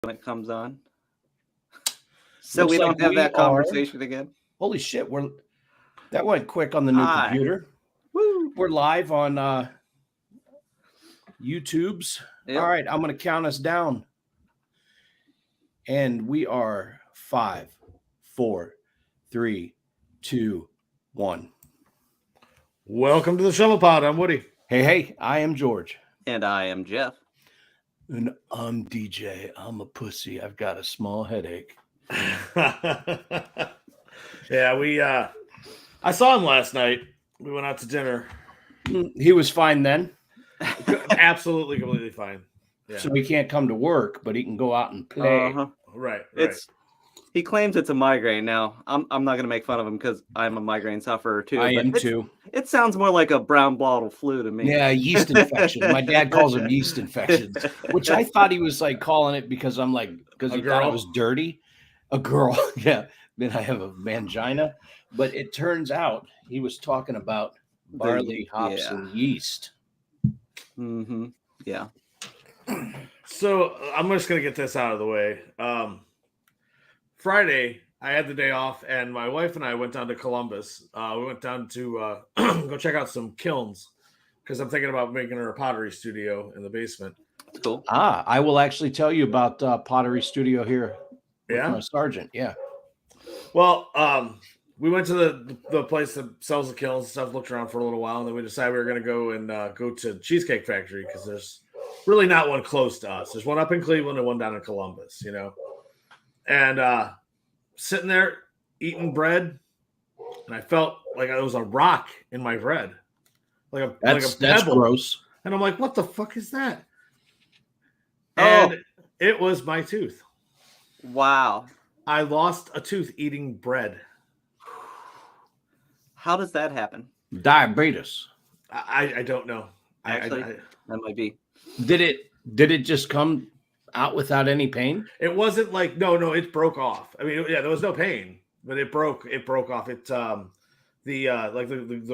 when it comes on. So Looks we like don't have we that are- conversation again. Holy shit, that went quick on the new Hi. computer. Woo! We're live on YouTube's. Yep. All right, I'm going to count us down. And we are 5, 4, 3, 2, 1. Welcome to the Shovel Pod. I'm Woody. Hey, I am George. And I am Jeff. And I'm DJ. I'm a pussy. I've got a small headache. Yeah, I saw him last night. We went out to dinner. He was fine then. Absolutely, completely fine. Yeah. So he can't come to work, but he can go out and play. Uh-huh. Right. He claims it's a migraine. Now, I'm not going to make fun of him because I'm a migraine sufferer too. I am too. It sounds more like a brown bottle flu to me. Yeah, yeast infection. My dad calls them yeast infections, which I thought he was like calling it because I'm like, because he thought it was dirty. A girl. Yeah. Then I have a mangina. But it turns out he was talking about barley, hops, and yeast. Mm-hmm. Yeah. So I'm just going to get this out of the way. Friday, I had the day off, and my wife and I went down to Columbus. We went down to go check out some kilns because I'm thinking about making her a pottery studio in the basement. That's cool. I will actually tell you about Pottery Studio here. Yeah, my sergeant. Yeah. Well, we went to the place that sells the kilns and stuff. Looked around for a little while, and then we decided we were going to go and go to Cheesecake Factory because there's really not one close to us. There's one up in Cleveland and one down in Columbus. You know. And sitting there eating bread, and I felt like there was a rock in my bread, like a That's pebble. Gross. And I'm like, "What the fuck is that?" And it was my tooth. Wow. I lost a tooth eating bread. How does that happen? Diabetes. I don't know. Actually, that might be. Did it just come out without any pain? It wasn't like no, it broke off. I mean, yeah, there was no pain, but it broke off. It the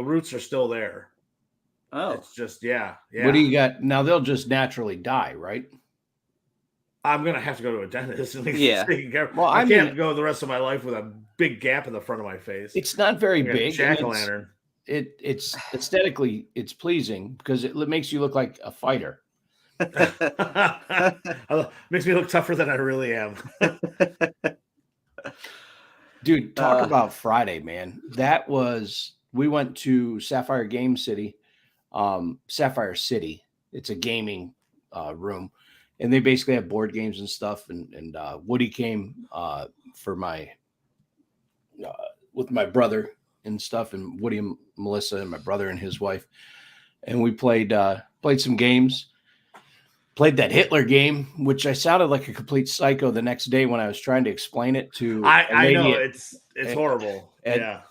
roots are still there. Oh, It's just yeah. What do you got now? They'll just naturally die, right? I'm gonna have to go to a dentist and taken care of. Well, I can't go the rest of my life with a big gap in the front of my face. It's not very big. Jack-o'-lantern. It's aesthetically it's pleasing because it makes you look like a fighter. Makes me look tougher than I really am. Dude, talk about Friday, man. We went to Sapphire Game City, Sapphire City. It's a gaming room, and they basically have board games and stuff. And Woody came for with my brother and stuff, and Woody and Melissa and my brother and his wife, and we played some games. Played that Hitler game, which I sounded like a complete psycho the next day when I was trying to explain it to. I know it's horrible. At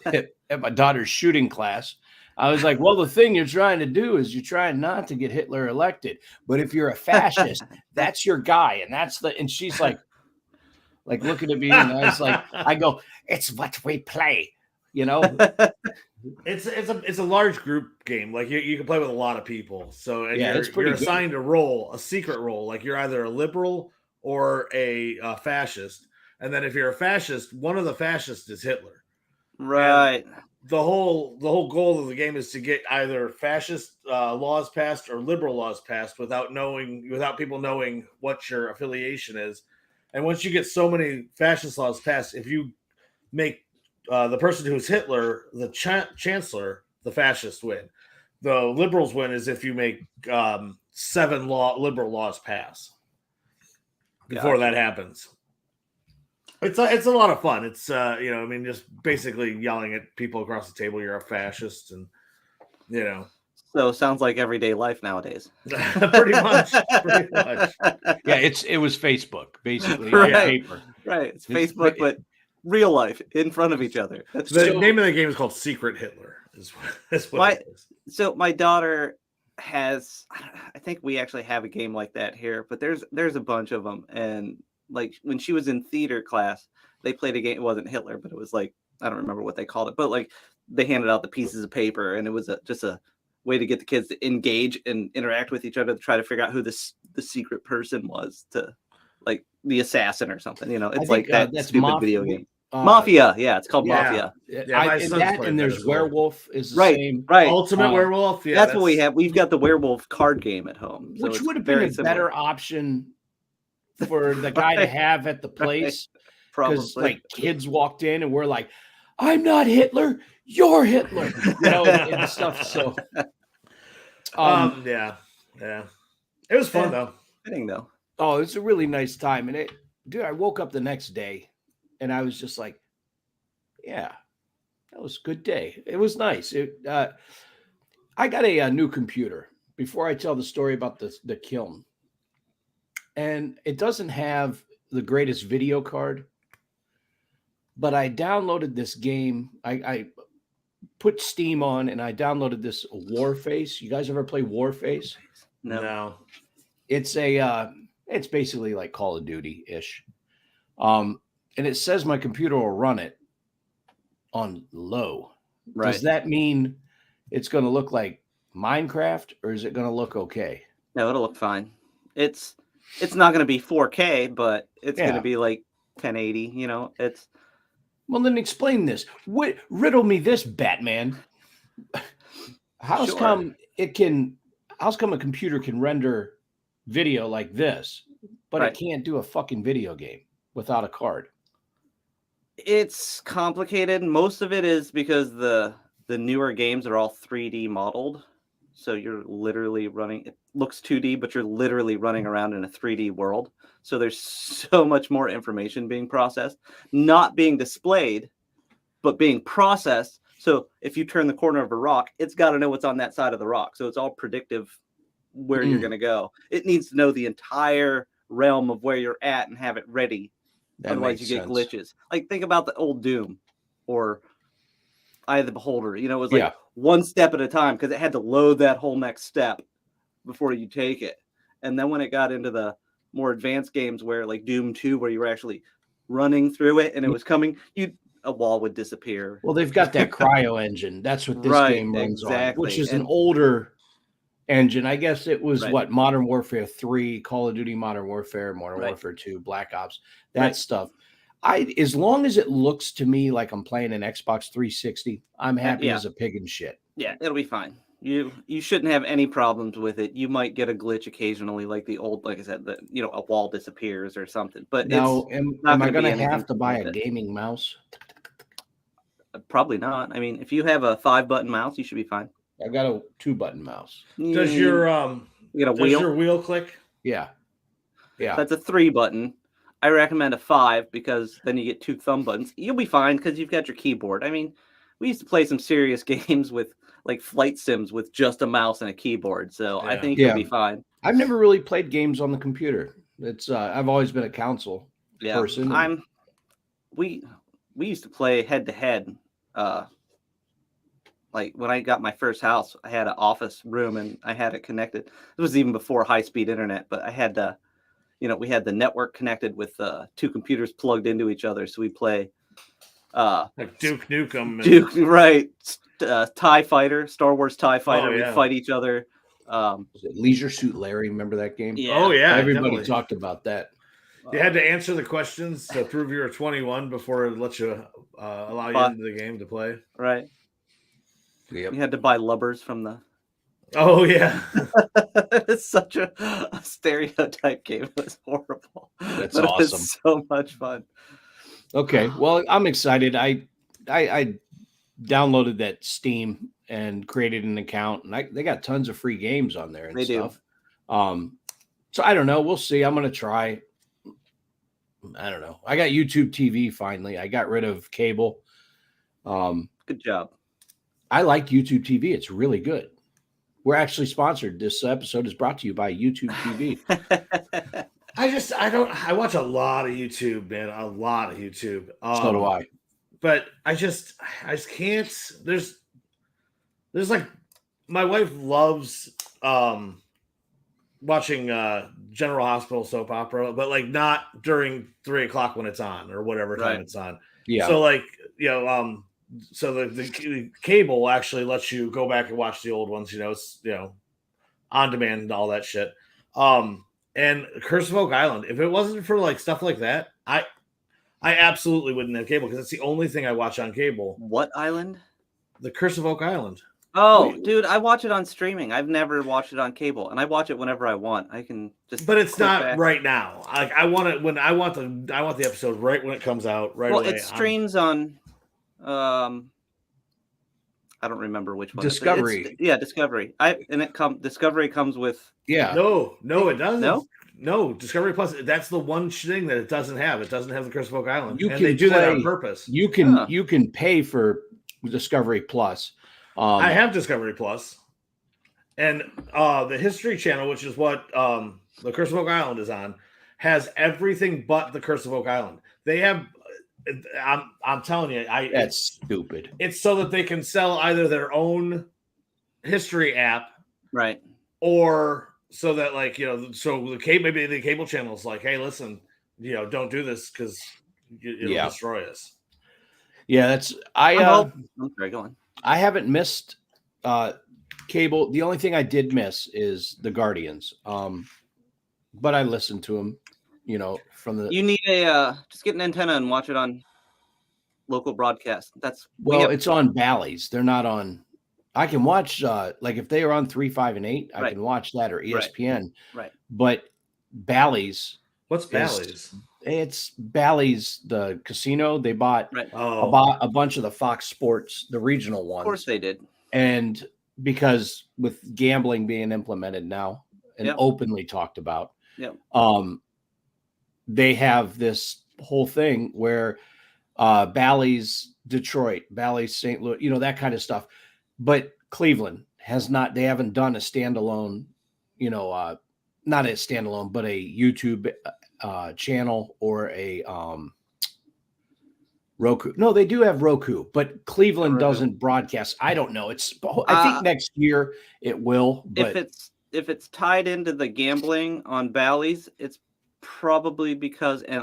my daughter's shooting class, I was like, "Well, the thing you're trying to do is you're trying not to get Hitler elected, but if you're a fascist, that's your guy, and that's the." And she's like looking at me, and I go, "It's what we play," you know. It's a large group game. Like you can play with a lot of people. So and you're assigned a role, a secret role. Like you're either a liberal or a fascist. And then if you're a fascist, one of the fascists is Hitler. Right. And the whole goal of the game is to get either fascist laws passed or liberal laws passed without people knowing what your affiliation is. And once you get so many fascist laws passed, if you make the person who's Hitler, the chancellor, the fascists win. The liberals win is if you make 7 liberal laws pass before that happens. It's a lot of fun. It's just basically yelling at people across the table, you're a fascist, and So sounds like everyday life nowadays. pretty much. Yeah, it was Facebook basically. Right. On paper. Right. It's Facebook, but real life in front of each other. That's the name of the game is called Secret Hitler. Is what it is. So my daughter has, I think we actually have a game like that here, but there's a bunch of them. And like when she was in theater class, they played a game. It wasn't Hitler, but it was like, I don't remember what they called it, but like they handed out the pieces of paper, and it was just a way to get the kids to engage and interact with each other to try to figure out who the secret person was to like the assassin or something. You know, I it's think like that that's stupid video game. uh, Mafia, yeah, it's called Yeah. Mafia. Yeah, my and son's that, played and that there's as well. Werewolf is the Right, same, right. Ultimate Werewolf. Yeah, that's what we have. We've got the werewolf card game at home, so which it's would have been very a similar. better option for the guy to Right, have at the place. Because probably. like kids walked in and we're like, I'm not Hitler, you're Hitler, and stuff. So yeah. It was fun Yeah. though. Fitting though. oh, it's a really nice time. And dude, I woke up the next day and I was just like, yeah, that was a good day. It was nice. I got a new computer before I tell the story about the kiln. And it doesn't have the greatest video card, but I downloaded this game. I put Steam on and I downloaded this Warface. You guys ever play Warface? No. It's it's basically like Call of Duty-ish. And it says my computer will run it on low. Right. Does that mean it's going to look like Minecraft, or is it going to look okay? No, it'll look fine. It's not going to be 4K, but it's going Yeah. to be like 1080. You know, it's Well, then explain this. Riddle me this, Batman. How's Sure. come a computer can render video like this, but Right. it can't do a fucking video game without a card? it's complicated. Most of it is because the newer games are all 3D modeled. So you're literally running, it looks 2D, but you're literally running around in a 3D world. So there's so much more information being processed, not being displayed, but being processed. So if you turn the corner of a rock, it's got to know what's on that side of the rock. So it's all predictive where you're going to go. It needs to know the entire realm of where you're at and have it ready. Otherwise you get glitches. Like think about the old Doom or Eye of the Beholder. You know, it was like one step at a time because it had to load that whole next step before you take it. And then when it got into the more advanced games where like Doom 2, where you were actually running through it and it was coming, a wall would disappear. Well, they've got that cryo engine. That's what this game runs on, which is an older engine. I guess it was what Modern Warfare 3, Call of Duty Modern Warfare, Modern Warfare 2, Black Ops, that stuff. As long as it looks to me like I'm playing an Xbox 360, I'm happy as a pig in shit. Yeah, it'll be fine. You shouldn't have any problems with it. You might get a glitch occasionally, like the old, like I said, that a wall disappears or something. But now, am I going to have to buy a gaming mouse? Probably not. I mean, if you have a 5-button mouse, you should be fine. I got a 2-button mouse. Does your your wheel click? Yeah. That's a 3-button. I recommend a 5 because then you get 2 thumb buttons. You'll be fine because you've got your keyboard. I mean, we used to play some serious games with like flight sims with just a mouse and a keyboard. So I think you'll be fine. I've never really played games on the computer. It's I've always been a console person. We used to play head to head. Like when I got my first house, I had an office room and I had it connected. It was even before high-speed internet, but I had we had the network connected with 2 computers plugged into each other. So we play like Duke Nukem. TIE Fighter, Star Wars TIE Fighter. Oh, yeah. We fight each other. Was it Leisure Suit Larry? Remember that game? Yeah. Oh, yeah. Everybody talked about that. You had to answer the questions to prove you were 21 before it let you allow you into the game to play. Right. Yep. You had to buy lubbers from the. Oh, yeah. It's such a stereotype game. It was horrible. That's but awesome. It was so much fun. Okay. Well, I'm excited. I downloaded that Steam and created an account, and they got tons of free games on there and stuff. So I don't know. We'll see. I'm going to try. I don't know. I got YouTube TV finally. I got rid of cable. Good job. I like YouTube TV. It's really good. We're actually sponsored. This episode is brought to you by YouTube TV. I watch a lot of YouTube, man. A lot of YouTube. So do I. But I just can't. There's like, my wife loves watching General Hospital soap opera, but like not during 3:00 when it's on or whatever time it's on. Yeah. So like, so the cable actually lets you go back and watch the old ones. It's on demand and all that shit. And Curse of Oak Island. If it wasn't for like stuff like that, I absolutely wouldn't have cable because it's the only thing I watch on cable. What island? The Curse of Oak Island. Oh, Wait. dude, I watch it on streaming. I've never watched it on cable, and I watch it whenever I want. I can just. But it's click not back. right now. Like I want it when I want the episode right when it comes out. Right Well, away. it streams on. I don't remember which one. Discovery. Yeah, Discovery. Discovery comes with. Yeah. No, it doesn't. No? Discovery Plus. That's the one thing that it doesn't have. It doesn't have the Curse of Oak Island. You and can they do that play- on purpose. You can pay for Discovery Plus. I have Discovery Plus, and the History Channel, which is what the Curse of Oak Island is on, has everything but the Curse of Oak Island. They have. I'm telling you, That's stupid. It's so that they can sell either their own history app, Right. or so that so the cable channel is like, hey, listen, don't do this because it'll destroy us. Yeah, that's I'm sorry, go on. I haven't missed cable. The only thing I did miss is the Guardians. But I listened to them, from the. You need just get an antenna and watch it on local broadcast. It's on Bally's. They're not on. I can watch like if they are on 3, 5, and 8, I can watch that, or ESPN. Right. But Bally's. What's Bally's? It's Bally's, the casino. They bought a bunch of the Fox Sports, the regional ones. Of course they did. And because with gambling being implemented now and openly talked about, they have this whole thing where Bally's Detroit, Bally's St. Louis, that kind of stuff. But Cleveland they haven't done a standalone, not a standalone, but a YouTube channel or a Roku. No, they do have Roku, but Cleveland doesn't broadcast. I don't know. I think next year it will. But if it's tied into the gambling on Bally's, it's probably because, and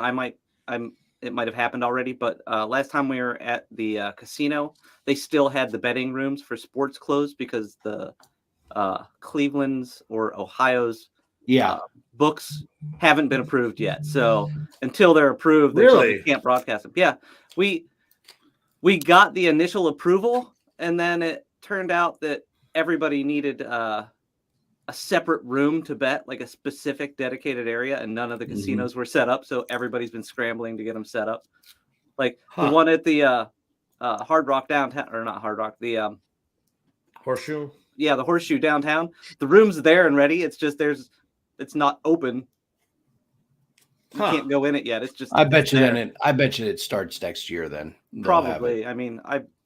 it might have happened already, but last time we were at the casino, they still had the betting rooms for sports closed because the Cleveland's or Ohio's books haven't been approved yet. So until they're approved, they can't broadcast them. Yeah, we got the initial approval, and then it turned out that everybody needed a separate room to bet, like a specific dedicated area, and none of the casinos were set up. So everybody's been scrambling to get them set up. Like the one at the Hard Rock downtown, or not Hard Rock, the Horseshoe. Yeah, the Horseshoe downtown. The room's there and ready. It's just it's not open. You can't go in it yet. It's just. I bet you it starts next year. Then probably. I mean,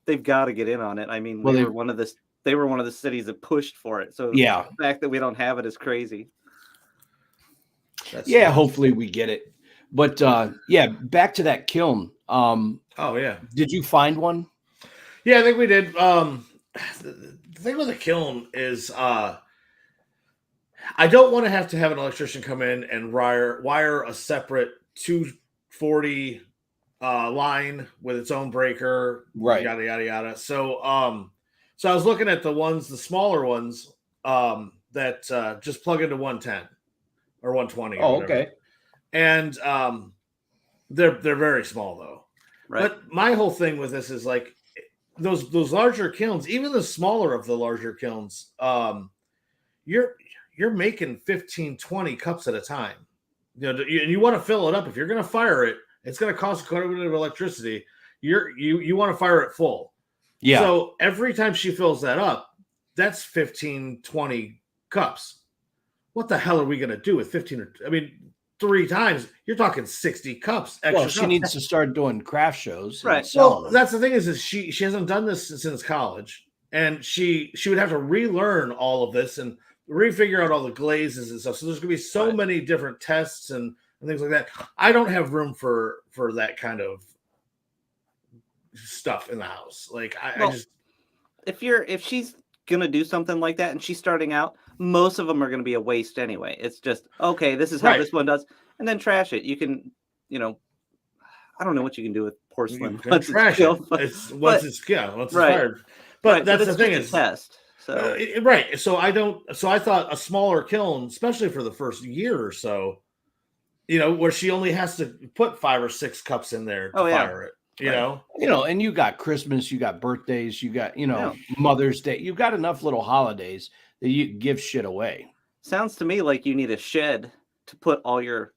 they've got to get in on it. I mean, they were one of the cities that pushed for it. So the fact that we don't have it is crazy. Hopefully we get it. But back to that kiln. Did you find one? Yeah, I think we did. The thing with the kiln is I don't want to have an electrician come in and wire a separate 240 line with its own breaker, yada yada yada. So I was looking at the smaller ones that just plug into 110 or 120. Oh, okay. And they're very small though. Right. But my whole thing with this is like those larger kilns, even the smaller of the larger kilns, you're making 15, 20 cups at a time. And you want to fill it up. If you're going to fire it, it's going to cost quite a bit of electricity. You want to fire it full. Yeah. So every time she fills that up, that's 15, 20 cups. What the hell are we going to do with 15? 3 times, you're talking 60 cups. Well, she needs to start doing craft shows. Right. Well, that's the thing is she hasn't done this since college, and she would have to relearn all of this and refigure out all the glazes and stuff. So there's going to be so many different tests and things like that. I don't have room for that kind of stuff in the house. Like I just if she's gonna do something like that and she's starting out, most of them are gonna be a waste anyway. It's just okay, this is how this one does, and then trash it. You can, I don't know what you can do with porcelain. Once it's fired. But that's the thing is test. So Right. So I don't. So I thought a smaller kiln, especially for the first year or so, where she only has to put 5 or 6 cups in there to Oh, yeah. fire it. Right. And you got Christmas, you got birthdays, you got, Yeah. Mother's Day. You got enough little holidays that you give shit away. Sounds to me like you need a shed to put all your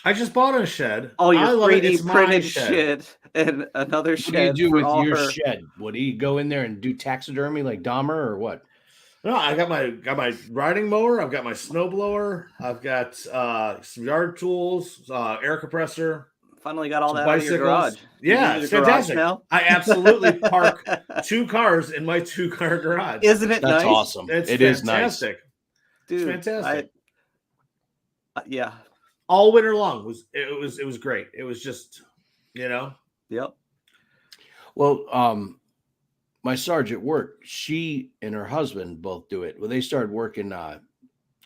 I just bought a shed. all your I love it. 3D It's my printed shed. shit and another What do you shed do for with all your her. shed? Would he go in there and do taxidermy like Dahmer or what? No, I got my riding mower. I've got my snow blower. I've got some yard tools, air compressor, Finally got all some that out of your garage. You Yeah, need a it's garage fantastic. now? I absolutely park 2 cars in my 2-car garage. Isn't it That's nice? awesome. It's It is nice. fantastic. Dude, It's fantastic. Yeah. All winter long it was great. It was just, Yep. Well, my Sarge at work, she and her husband both do it. Well, they started working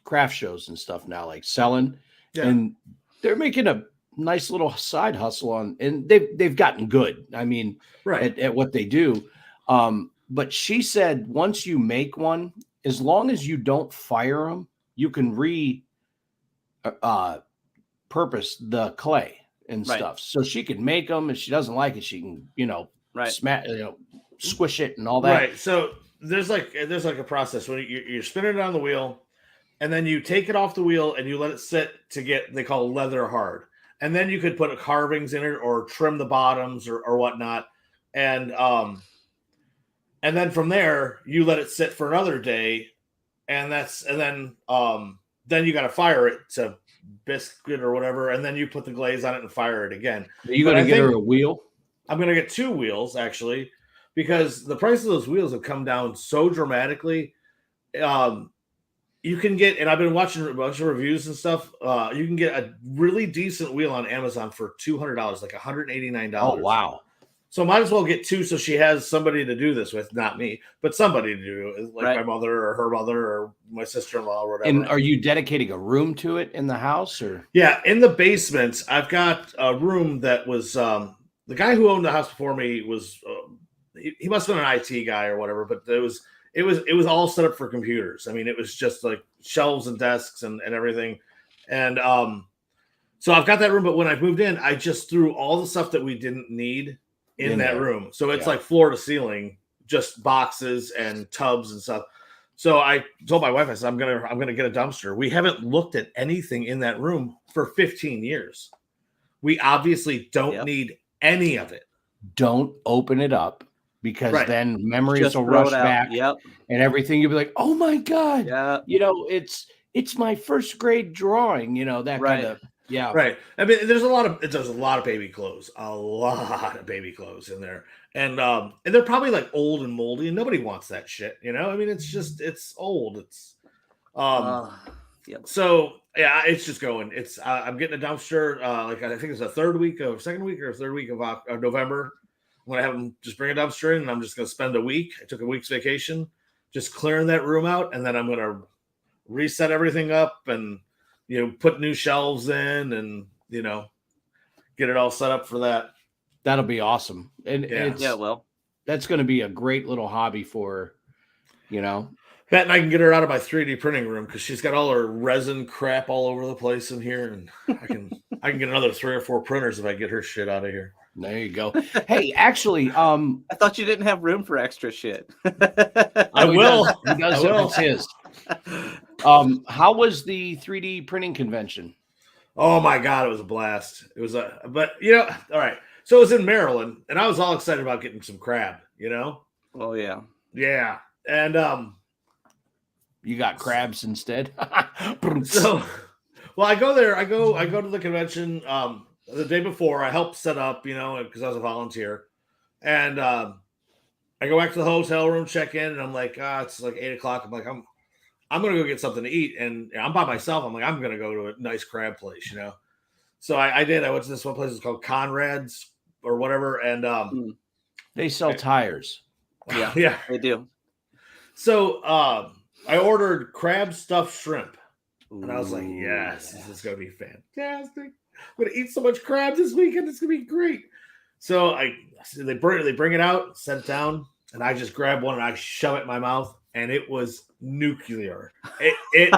craft shows and stuff now, like selling, Yeah. and they're making a nice little side hustle on, and they've gotten good. I mean, right. at what they do. But she said once you make one, as long as you don't fire them, you can purpose the clay and Right. stuff. So she can make them. If she doesn't like it, she can, Right. squish it and all that. Right. So there's like a process when you're spinning it on the wheel, and then you take it off the wheel and you let it sit to get, they call leather hard. And then you could put carvings in it or trim the bottoms or whatnot. And then from there you let it sit for another day, and then you got to fire it to biscuit or whatever, and then you put the glaze on it and fire it again. Are you But going I to get her think- a wheel? I'm going to get 2 wheels actually, because the price of those wheels have come down so dramatically. You can get, and I've been watching a bunch of reviews and stuff. You can get a really decent wheel on Amazon for $200, like $189. Oh, wow. So might as well get 2 so she has somebody to do this with, not me, but somebody to do it, like Right. my mother or her mother or my sister-in-law or whatever. And are you dedicating a room to it in the house, or? Yeah, in the basement, I've got a room that was the guy who owned the house before me was he must have been an IT guy or whatever, but it was all set up for computers. I mean, it was just like shelves and desks and everything. And so I've got that room, but when I moved in, I just threw all the stuff that we didn't need in that there. room. So it's Yeah. like floor to ceiling, just boxes and tubs and stuff. So I told my wife, I said, I'm gonna get a dumpster. We haven't looked at anything in that room for 15 years. We obviously don't Yep. need any of it. Don't open it up, because Right. then memories Just will throw rush it out. back Yep. and everything. You'll be like, oh my God. Yeah. It's my first grade drawing, that Right. kind of, yeah. Right. I mean, there's a lot of baby clothes, in there. And they're probably like old and moldy, and nobody wants that shit, I mean, it's old. It's Yep. so yeah, it's just going. It's I'm getting a dumpster. Like I think it's the second week of November. I'm gonna have them just bring a dumpster in, and I'm just gonna spend a week. I took a week's vacation, just clearing that room out, and then I'm gonna reset everything up and put new shelves in and get it all set up for that. That'll be awesome. And Yeah. Yeah. Well. that's going to be a great little hobby for, Pat and I can get her out of my 3D printing room because she's got all her resin crap all over the place in here, and I can get another 3 or 4 printers if I get her shit out of here. there you go. Hey, actually, I thought you didn't have room for extra shit. I will. He does I it. will. It's his. How was the 3D printing convention? Oh my god, it was a blast. It was but all right. So it was in Maryland, and I was all excited about getting some crab. Oh yeah. Yeah, and You got crabs instead. so, well, I go there. I go to the convention the day before. I help set up, because I was a volunteer, and I go back to the hotel room, check in, and I'm like, it's like 8:00. I'm like, I'm gonna go get something to eat, and I'm by myself. I'm like, I'm gonna go to a nice crab place, So I did. I went to this one place. It's called Conrad's or whatever, and They sell tires. Yeah. yeah. They do. So I ordered crab stuffed shrimp. And I was like, yes, this is going to be fantastic. I'm going to eat so much crab this weekend. It's going to be great. So they bring it out, set it down, and I just grab one and I shove it in my mouth. and it was nuclear. It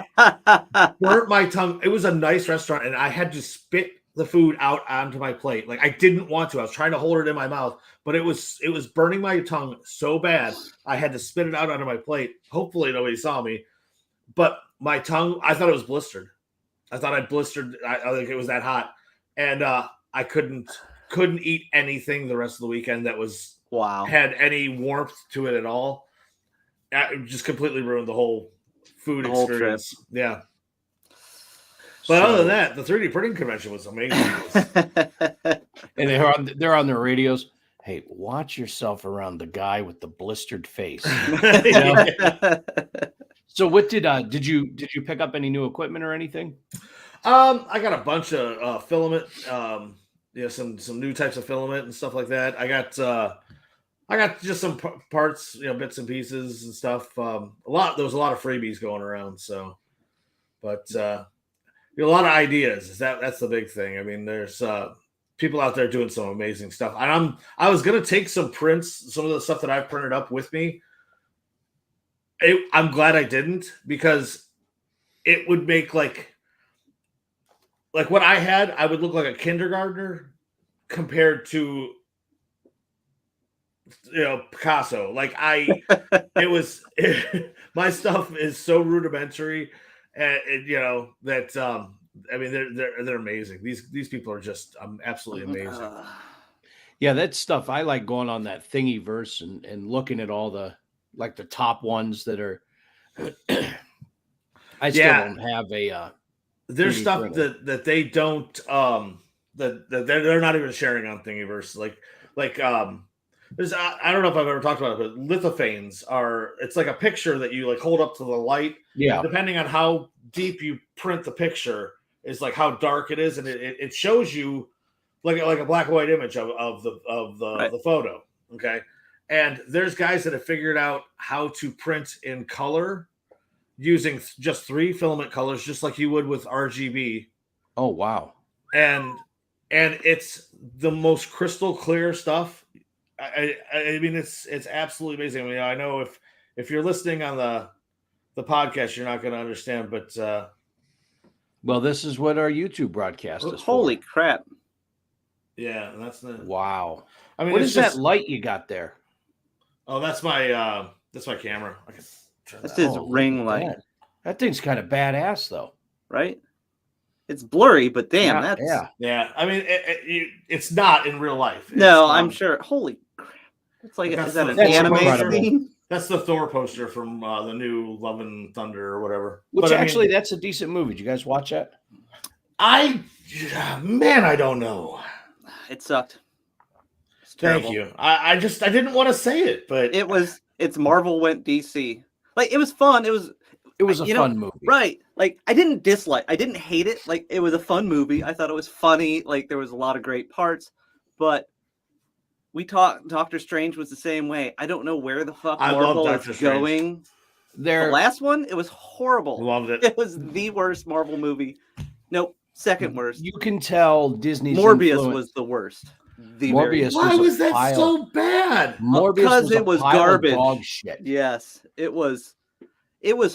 burnt my tongue. It was a nice restaurant, and I had to spit the food out onto my plate. Like I didn't want to. I was trying to hold it in my mouth, but it was burning my tongue so bad. I had to spit it out onto my plate. Hopefully nobody saw me, but my tongue, I thought it was blistered. I thought I'd blistered. I think it was that hot, and I couldn't eat anything the rest of the weekend that was Wow. had any warmth to it at all. It just completely ruined the whole food The whole trip. experience. Yeah. But other than that, the 3D printing convention was amazing. And they're on their radios. Hey, watch yourself around the guy with the blistered face. Yeah. So what did you pick up any new equipment or anything? I got a bunch of filament, some new types of filament and stuff like that. I got just some parts, bits and pieces and stuff. There was a lot of freebies going around. So, but a lot of ideas. That's the big thing. I mean, there's people out there doing some amazing stuff. And I was gonna take some prints, some of the stuff that I've printed up with me. I'm glad I didn't, because it would make like what I had, I would look like a kindergartner compared to Picasso. My stuff is so rudimentary, and that I mean they're amazing. These people are just absolutely amazing. Yeah, that stuff. I like going on that Thingiverse and looking at all the top ones that are. I still don't have a. There's 3D stuff printer. that they don't that they're not even sharing on Thingiverse. There's I don't know if I've ever talked about it, but lithophanes it's like a picture that you hold up to the light. Yeah. Depending on how deep you print the picture is like how dark it is, and it shows you like a black and white image of the photo. Okay. And there's guys that have figured out how to print in color using just 3 filament colors, just like you would with RGB. Oh, wow. And it's the most crystal clear stuff. I mean, it's absolutely amazing. I mean, I know if you're listening on the podcast, you're not going to understand, but well, this is what our YouTube broadcast is. Holy crap. Yeah, and that's the wow. I mean, what is that light you got there? Oh, that's my camera. I can turn That's that his on. ring light, That thing's kind of badass, though. right? It's blurry, but damn, Yeah. I mean, it's not in real life. No, I'm sure. Holy crap! It's like, is that an anime incredible. scene? That's the Thor poster from the new Love and Thunder or whatever. Which But, actually, that's a decent movie. Did you guys watch that? I don't know. It sucked. It's Thank terrible. you. I didn't want to say it, but It's Marvel went DC. Like, it was fun. It was a fun movie. Right. Like, I didn't hate it. Like, it was a fun movie. I thought it was funny. Like, there was a lot of great parts, but Doctor Strange was the same way. I don't know where the fuck I love Marvel Doctor is Strange. going. The last one, it was horrible. Loved it. It was the worst Marvel movie. Nope, second worst. You can tell Disney's Morbius influence. was the worst. Why was that so bad? Morbius Because it was garbage. Dog shit. Yes, it was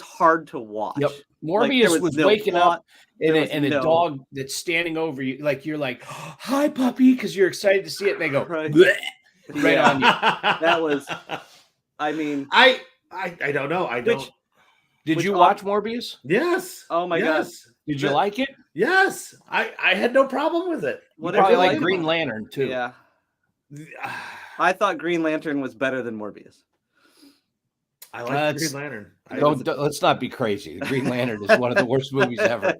hard to watch. Yep. Like, Morbius there was no waking plot. up and There was a no- dog that's standing over you, like you're like, "Hi, puppy," because you're excited to see it, and they go Right. "Bleh," right Yeah. on you. That was. I mean, I don't know. I don't. Did Which you op- watch Morbius? Yes. Oh my yes. Did you like it? Yes. I had no problem with it. You whatever probably you like like Green about Lantern too. Yeah, I thought Green Lantern was better than Morbius. I like That's- Green Lantern. Let's not be crazy. The Green Lantern is one of the worst movies ever.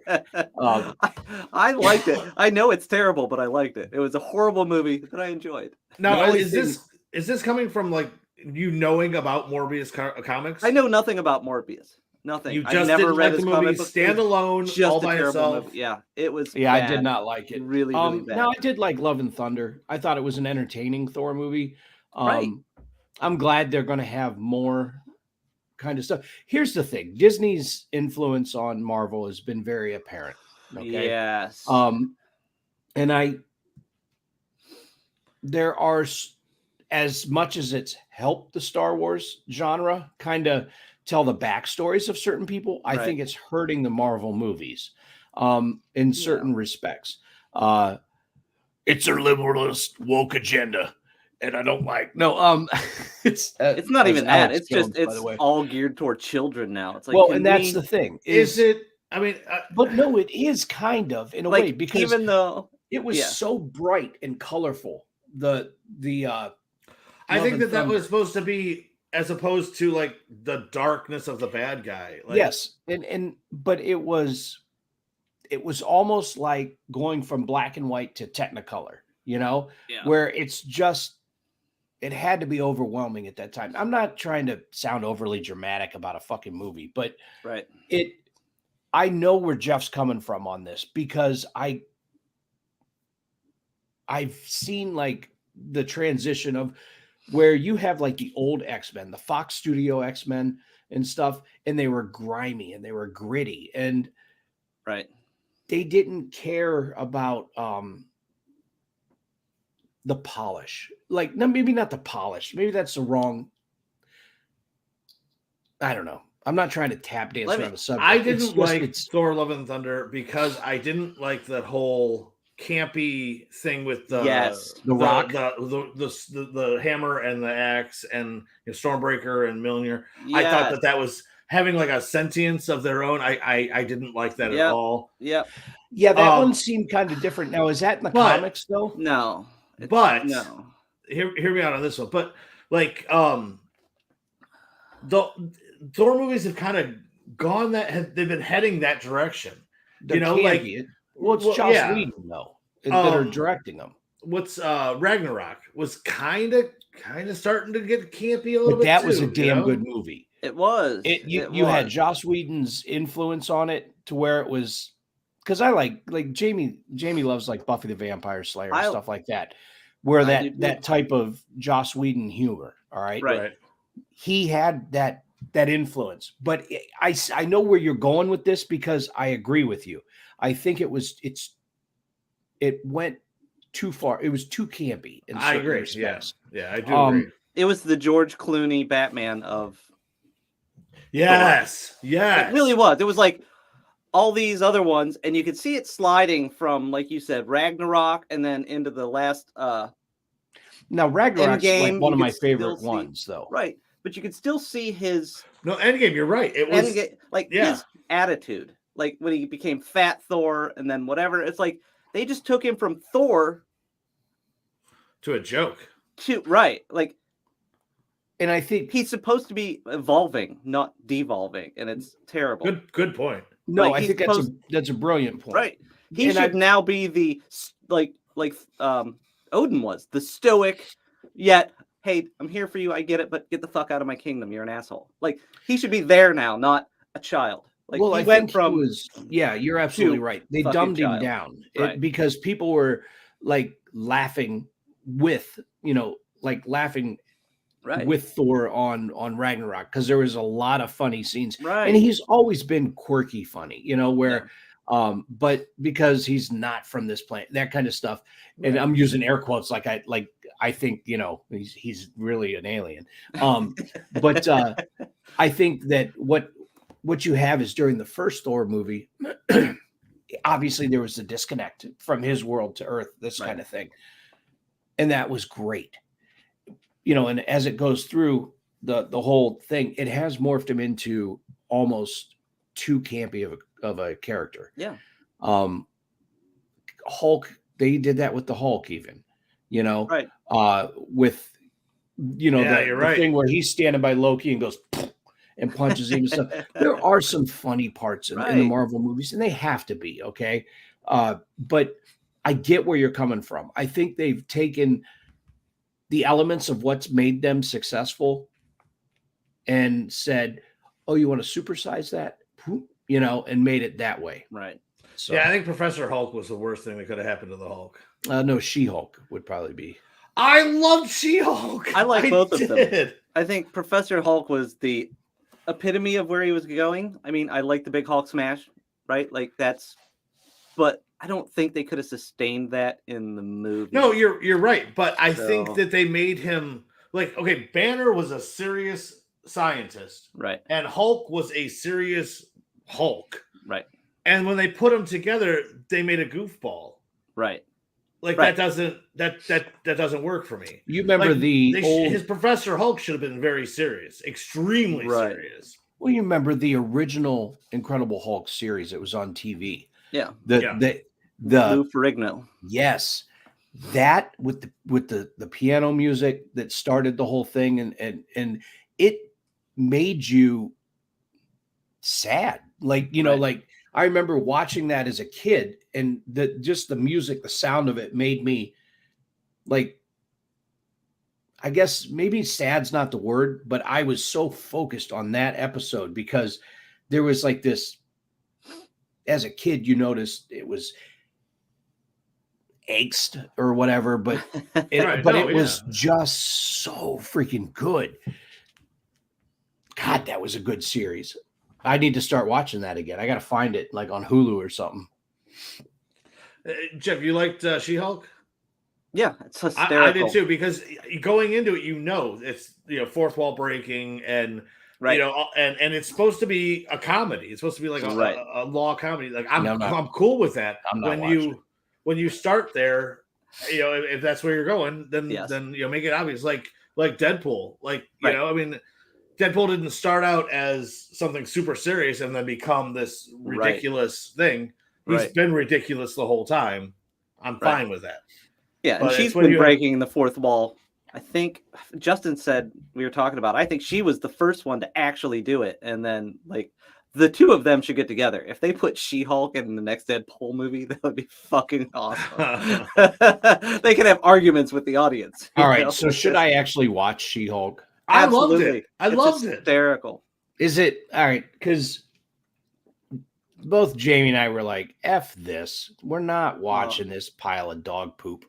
I liked it. I know it's terrible, but I liked it. It was a horrible movie that I enjoyed. Now, The only is this coming from like you knowing about Morbius comics? I know nothing about Morbius. Nothing. You I just never didn't read like his the movie comic book. standalone, Just all a by terrible itself. movie. Yeah, it was. Yeah, I bad. did not like it. Really, really bad. No, I did like Love and Thunder. I thought it was an entertaining Thor movie. Right. I'm glad they're going to have more kind of stuff. Here's the thing: Disney's influence on Marvel has been very apparent. Okay. Yes. And there are, as much as it's helped the Star Wars genre kind of tell the backstories of certain people, I Right. think it's hurting the Marvel movies in certain respects. It's a liberalist woke agenda, and I don't like. No, It's not that's even that. Alex It's just Jones, by the it's way. all geared toward children now. It's like, Well, can and that's we, the thing Is it? I mean, but no, it is kind of in a like, way because even though it was yeah. so bright and colorful. The I Love think and that Thunder. was supposed to be as opposed to like the darkness of the bad guy. Like, yes, and but it was almost like going from black and white to Technicolor, Yeah. where it's just it had to be overwhelming at that time. I'm not trying to sound overly dramatic about a fucking movie, but Right. I know where Jeff's coming from on this because I've seen like the transition of where you have like the old X-Men, the Fox Studio X-Men and stuff, and they were grimy and they were gritty and Right. they didn't care about the polish. Like, no, maybe not the polish. Maybe that's the wrong. I don't know. I'm not trying to tap dance around the subject. I It's didn't just- like it's Thor: Love and Thunder because I didn't like that whole campy thing with the Yes. The Rock. the hammer and the axe and Stormbreaker and Mjolnir. I Yes. thought that was having like a sentience of their own. I didn't like that at Yep. all. Yep. yeah, that Um, one seemed kind of different. Now, is that in the but- comics though? No. It's- But no. hear me out on this one. But like the Thor movies have kind of gone they've been heading that direction. There You know, can like- be. It's well, Joss yeah. Whedon though that are Um, directing them. What's Ragnarok was kind of starting to get campy a little But bit. that was a too, damn you know? good movie. It was. You had Joss Whedon's influence on it to where it was because I like Jamie loves like Buffy the Vampire Slayer and I- stuff like that, where I do too. that type of Joss Whedon humor. All right, Right. he had that influence. But I know where you're going with this because I agree with you. I think it went too far. It was too campy. In I certain agree. respects. Yeah, I do agree. It was the George Clooney Batman of. Yes. It really was. It was like all these other ones, and you could see it sliding from, like you said, Ragnarok, and then into the last. Now Ragnarok's Endgame, like one you of my could still favorite see- ones, though. Right, but you could still see his No, Endgame. You're right. It was. his attitude, like when he became Fat Thor, and then whatever. It's like they just took him from Thor to a joke. to like And I think he's supposed to be evolving, not devolving, and it's terrible. Good point. no, like, I he's think that's a brilliant point. Right. He And should now be the like Odin was, the stoic, yet, hey, I'm here for you, I get it, but get the fuck out of my kingdom. You're an asshole. Like he should be there now, not a child. Like well, he I went think from he was. Yeah, you're absolutely right. They fucking dumbed him child. down Right. because people were like laughing with laughing right. with Thor on Ragnarok because there was a lot of funny scenes, right. and he's always been quirky funny, where. But because he's not from this planet, that kind of stuff, and I'm using air quotes I think he's really an alien. But I think that what you have is during the first Thor movie, obviously there was a disconnect from his world to Earth, this Right. kind of thing, and that was great. And as it goes through the whole thing, it has morphed him into almost too campy of a character. Yeah. Hulk, they did that with the Hulk even, Right. with Yeah, you're the right. thing where he's standing by Loki and goes and punches him and stuff. There are some funny parts in the Right. Marvel movies, and they have to be, okay? But I get where you're coming from. I think they've taken the elements of what's made them successful and said, oh, you want to supersize that? And made it that way. Right. So, Yeah, I think Professor Hulk was the worst thing that could have happened to the Hulk. no, She-Hulk would probably be. I loved She-Hulk. I like both of them. did. I think Professor Hulk was the epitome of where he was going. I mean, I like the big Hulk smash, right? Like but I don't think they could have sustained that in the movie. No, you're right, but I think So- that they made him like okay. Banner was a serious scientist, Right. and Hulk was a serious Hulk. Right. And when they put them together, they made a goofball. Right. Like Right. that doesn't work for me. You remember Like, the old? his Professor Hulk should have been very serious, extremely Right. serious. Well, you remember the original Incredible Hulk series that was on TV. Yeah. The Lou Ferrigno. yes, that with the piano music that started the whole thing, and it made you sad. Like, you know, Right. like I remember watching that as a kid, and just the music, the sound of it made me like, I guess maybe sad's not the word, but I was so focused on that episode because there was like this, as a kid, you noticed it was angst or whatever, but Right. it was just so freaking good. God, that was a good series. I need to start watching that again. I got to find it like on Hulu or something. Jeff, you liked She-Hulk? Yeah, it's hysterical. I did too, because going into it, it's fourth wall breaking, and Right. and it's supposed to be a comedy. It's supposed to be like Right. a law comedy. Like I'm No, no. I'm cool with that. I'm not watching it. When you start there, if that's where you're going, then Yes. then make it obvious. Like Deadpool. Like Right. I mean, Deadpool didn't start out as something super serious and then become this Right. ridiculous thing. He's Right. been ridiculous the whole time. I'm Right. fine with that. Yeah, and But she's it's when been you- breaking the fourth wall. I think Justin said we were talking about. I think she was the first one to actually do it, and then like the two of them should get together. If they put She-Hulk in the next Deadpool movie, that would be fucking awesome. They can have arguments with the audience. All you right. know? So should I actually watch She-Hulk? I loved Absolutely. it. I It's loved it. hysterical. Is it all right? Because both Jamie and I were like, F this. We're not watching this pile of dog poop.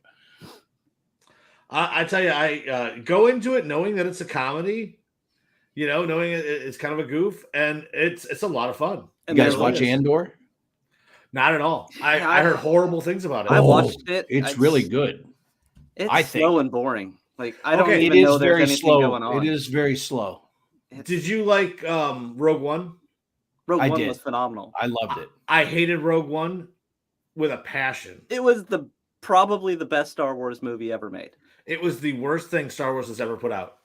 I tell you, I go into it knowing that it's a comedy, knowing it's kind of a goof, and it's a lot of fun. You And guys there's watch like- Andor? Not at all. I heard horrible things about it. I Oh, watched it. It's really good. It's I think. slow and boring. Like I don't Okay, It even know is there's very anything slow. going on. It is very slow. Did you like Rogue One? Rogue I One did. was phenomenal. I loved it. I hated Rogue One with a passion. It was probably the best Star Wars movie ever made. It was the worst thing Star Wars has ever put out.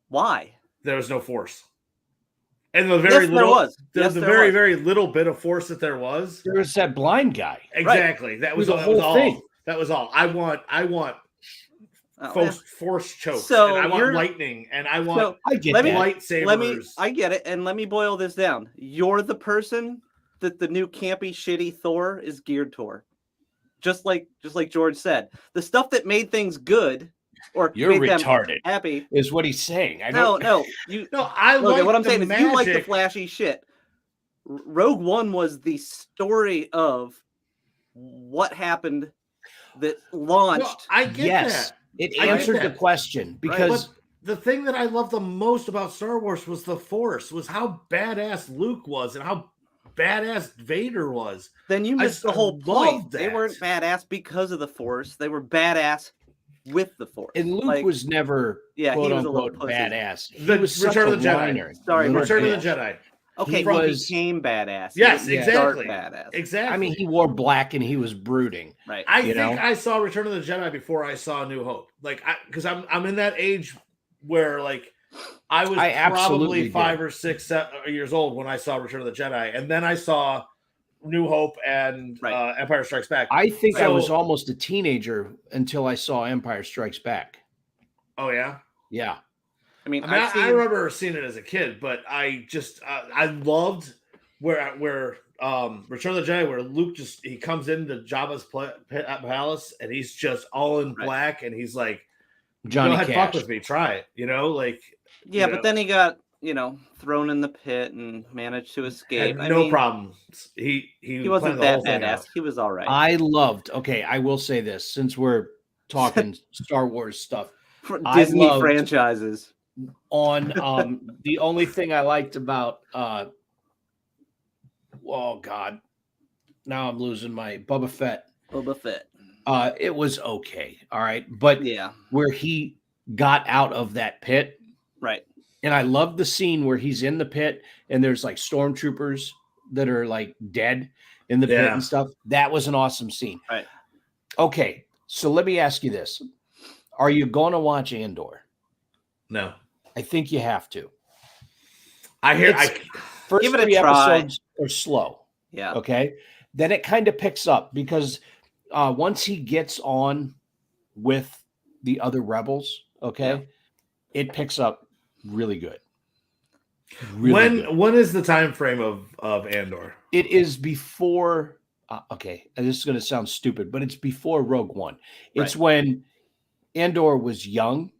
Why? There was no force. And the very Yes, there little, was. the, Yes, the there very, was. very little bit of force that there was. There was that blind guy. Exactly. That was The that whole was all. thing. That was all. I want Oh, yeah. force chokes. So and I want you're- lightning. And I want So I get Let me- that. lightsabers. I get it, and let me boil this down. You're the person that the new campy, shitty Thor is geared toward. Just like George said, the stuff that made things good or You're made them retarded, happy. is what he's saying. I No, don't. no, you. No, I Look, like what I'm the saying is, you like the magic. flashy shit. Rogue One was the story of what happened that No, launched. I get Yes, that. it I get answered the that. question because But the thing that I loved the most about Star Wars was the Force, was how badass Luke was and how badass Vader was. Then you I missed the just whole point. love They that. weren't badass because of the Force. They were badass with the Force. and Luke Like, was never yeah, he quote was a little unquote pussy. badass. He The was such Return a of the Jedi. whiner. Sorry, Little Return bitch. of the Jedi. Okay, He he was- became badass. He Yes, didn't exactly. start badass. Exactly. I mean, he wore black and he was brooding. Right. I you think know? I saw Return of the Jedi before I saw New Hope. Like, because I'm in that age where like I was I absolutely probably did. 5 or 6 years old when I saw Return of the Jedi, and then I saw New Hope and Right. Empire Strikes Back. I think I was So- almost a teenager until I saw Empire Strikes Back. Oh yeah. Yeah. I mean, I mean, I've seen, I remember seeing it as a kid, but I just I loved where Return of the Jedi, where Luke he comes into Jabba's palace and he's just all in Right. black, and he's like, Johnny "Go ahead, fuck Cash. with me, try it," like. yeah, you but know. then he got thrown in the pit and managed to escape. Had I no mean, problems. He He wasn't planned the whole that thing badass. out. He was all right. I loved. Okay, I will say this since we're talking Star Wars stuff For I Disney loved- franchises. on the only thing I liked about oh god, now I'm losing my Boba Fett. Boba Fett. It was okay, all right, but Yeah, where he got out of that pit, right. And I love the scene where he's in the pit and there's like stormtroopers that are like dead in the pit Yeah. and stuff. That was an awesome scene. Right. Okay, so let me ask you this. Are you going to watch Andor? No. I think you have to. I hear. It's- First Give it a 3 try. episodes are slow. Yeah. Okay. Then it kind of picks up because once he gets on with the other rebels, okay, it picks up really good. Really good. When is the time frame of Andor? It is before. Okay, and this is going to sound stupid, but it's before Rogue One. It's when Andor was young.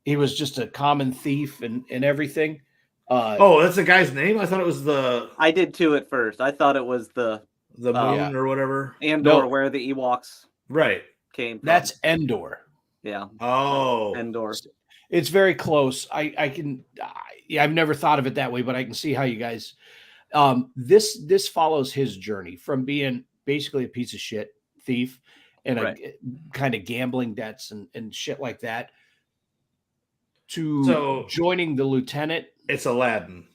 He was just a common thief and everything. Oh, that's the guy's name. I thought it was the I did too at first. I thought it was the moon Yeah. or whatever. Andor No. where the Ewoks Right. came from. That's Endor. yeah, Oh. Endor. It's very close. I've never thought of it that way, but I can see how you guys. This follows his journey from being basically a piece of shit thief and a kind of gambling debts and shit like that to So- joining the lieutenant. It's Aladdin.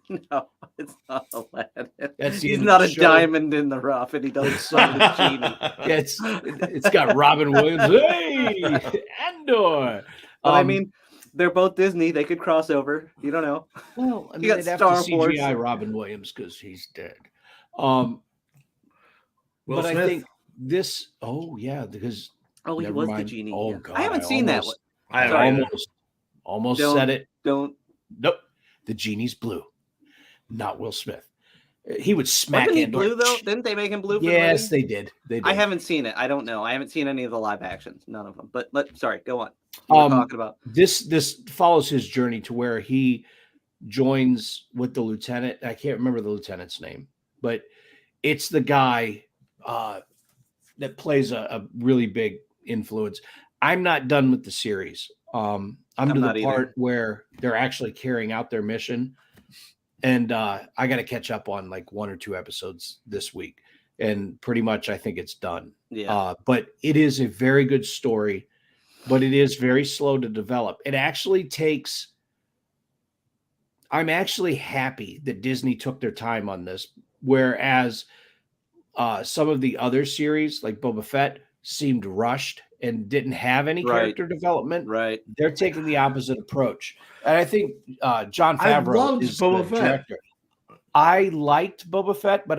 No, it's not Aladdin. That's the He's end of not the a show. diamond in the rough, and he doesn't summon a genie. Yeah, it's got Robin Williams. Hey, Andor. But I mean, they're both Disney. They could cross over. You don't know. well, I you mean, got they'd have Star to Wars. CGI Robin Williams because he's dead. Will But Smith. I think this. Oh yeah, because Oh, he never was mind. the genie. Oh yeah. God, I haven't seen that one. I have Sorry. almost Don't- said it. Don't. Nope, the genie's blue, not Will Smith. He would smack Wasn't he Andor. blue though? Didn't they make him blue? For the Yes, wedding? they did. They did. I haven't seen it. I don't know. I haven't seen any of the live actions. None of them. But sorry, go on. You were talking about. This follows his journey to where he joins with the lieutenant. I can't remember the lieutenant's name, but it's the guy that plays a really big influence. I'm not done with the series. I'm to not the either. part where they're actually carrying out their mission, and I got to catch up on like 1 or 2 episodes this week, and pretty much I think it's done. Yeah. But it is a very good story, but it is very slow to develop. It actually takes. I'm actually happy that Disney took their time on this, whereas some of the other series, like Boba Fett, seemed rushed and didn't have any Right. character development. Right. They're taking the opposite approach, and I think John I Favreau loved is Boba the Fett. director. I liked Boba Fett, but